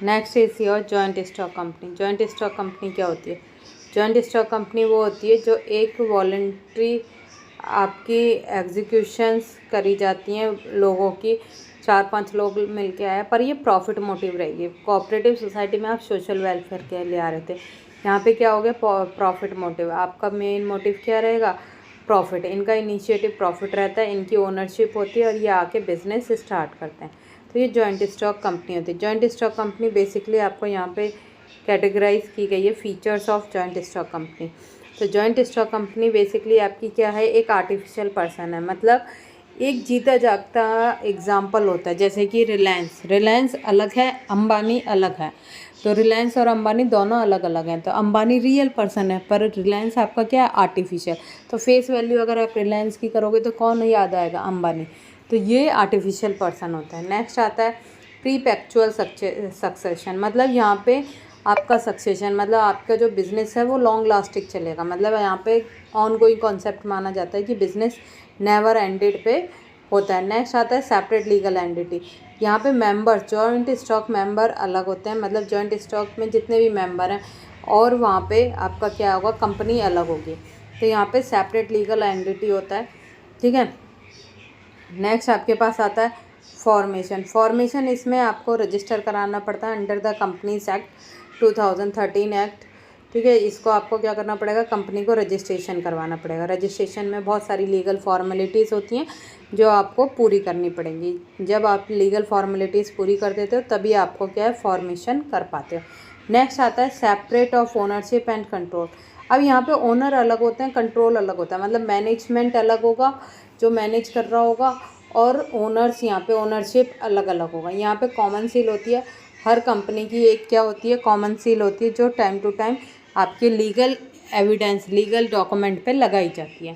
Next is your joint stock company. Joint stock company क्या होती है? जॉइंट स्टॉक कंपनी वो होती है जो एक वॉलंटरी आपकी एग्जीक्यूशंस करी जाती हैं लोगों की, 4-5 लोग मिलके आए, पर ये प्रॉफिट मोटिव रहेगी। कोऑपरेटिव सोसाइटी में आप सोशल वेलफेयर के लिए आ रहे थे, यहाँ पे क्या हो गया? Profit motive. आपका मेन मोटिव क्या रहेगा? प्रॉफिट। इनका इनिशिएटिव प्रॉफिट रहता है, इनकी ओनरशिप होती है और ये आके बिजनेस स्टार्ट करते हैं। तो ये जॉइंट स्टॉक कंपनी होती है। जॉइंट स्टॉक कंपनी बेसिकली आपको यहाँ पे कैटेगराइज की गई है features of joint stock company. तो जॉइंट स्टॉक कंपनी बेसिकली आपकी क्या है? एक आर्टिफिशियल पर्सन है, मतलब एक जीता जागता एग्जाम्पल होता है। जैसे कि रिलायंस अलग है, अंबानी अलग है। तो रिलायंस और अंबानी दोनों अलग अलग हैं। तो अंबानी रियल पर्सन है, पर रिलायंस आपका क्या है? आर्टिफिशियल। तो फेस वैल्यू अगर आप रिलायंस की करोगे तो कौन याद आएगा? अंबानी। तो ये आर्टिफिशियल पर्सन होता है। नेक्स्ट आता है प्रीपेक्चुअल सक्सेशन। मतलब यहाँ पे आपका सक्सेशन, मतलब आपका जो बिज़नेस है वो लॉन्ग लास्टिंग चलेगा। मतलब यहाँ पे ऑन गोइंग कॉन्सेप्ट माना जाता है कि बिज़नेस नेवर एंडेड पे होता है। नेक्स्ट आता है सेपरेट लीगल एंटिटी। यहाँ पे मेंबर, जॉइंट स्टॉक मेंबर अलग होते हैं, मतलब जॉइंट स्टॉक में जितने भी मेंबर हैं, और वहाँ पे आपका क्या होगा? कंपनी अलग होगी। तो यहाँ पे सेपरेट लीगल एंटिटी होता है, ठीक है। नेक्स्ट आपके पास आता है फॉर्मेशन। इसमें आपको रजिस्टर कराना पड़ता है under the companies act 2013 act, ठीक है। इसको आपको क्या करना पड़ेगा? कंपनी को रजिस्ट्रेशन करवाना पड़ेगा। रजिस्ट्रेशन में बहुत सारी लीगल फॉर्मेलिटीज़ होती हैं जो आपको पूरी करनी पड़ेंगी। जब आप लीगल फॉर्मेलिटीज़ पूरी कर देते हो तभी आपको क्या है? फॉर्मेशन कर पाते हो। नेक्स्ट आता है separate of ownership and control. अब यहाँ पे ओनर अलग होते हैं, कंट्रोल अलग होता है, मतलब मैनेजमेंट अलग होगा जो मैनेज कर रहा होगा, और ओनर्स, यहाँ पे ओनरशिप अलग अलग होगा। यहाँ पे कॉमन सील होती है हर कंपनी की, एक क्या होती है? कॉमन सील होती है जो टाइम टू टाइम आपके लीगल एविडेंस, लीगल डॉक्यूमेंट पे लगाई जाती है।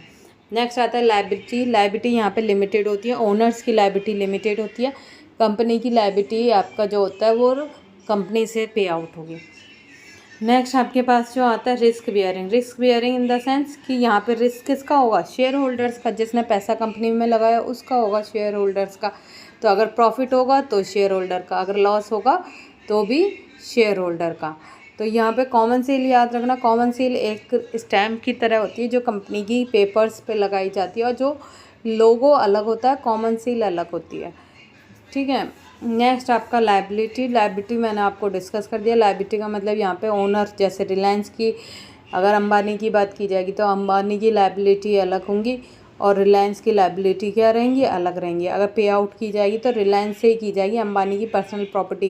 नेक्स्ट आता है लायबिलिटी यहाँ पे लिमिटेड होती है। ओनर्स की लायबिलिटी लिमिटेड होती है, कंपनी की लायबिलिटी आपका जो होता है वो कंपनी से पे आउट होगी। नेक्स्ट आपके पास जो आता है risk bearing in the sense कि यहाँ पे रिस्क किसका होगा? शेयर होल्डर्स का। जिसने पैसा कंपनी में लगाया उसका होगा, शेयर होल्डर्स का। तो अगर प्रॉफिट होगा तो शेयर होल्डर का, अगर लॉस होगा तो भी शेयर होल्डर का। तो यहाँ पे कॉमन सील याद रखना। कॉमन सील एक स्टैम्प की तरह होती है जो कंपनी की पेपर्स पे लगाई जाती है, और जो लोगो अलग होता है, कॉमन सील अलग होती है, ठीक है। नेक्स्ट आपका लायबिलिटी मैंने आपको डिस्कस कर दिया। लायबिलिटी का मतलब यहाँ पे ओनर, जैसे रिलायंस की, अगर अंबानी की बात की जाएगी तो अंबानी की लायबिलिटी अलग होंगी और रिलायंस की लायबिलिटी क्या रहेंगी? अलग रहेंगी। अगर पे आउट की जाएगी तो रिलायंस से ही की जाएगी, अंबानी की पर्सनल प्रॉपर्टी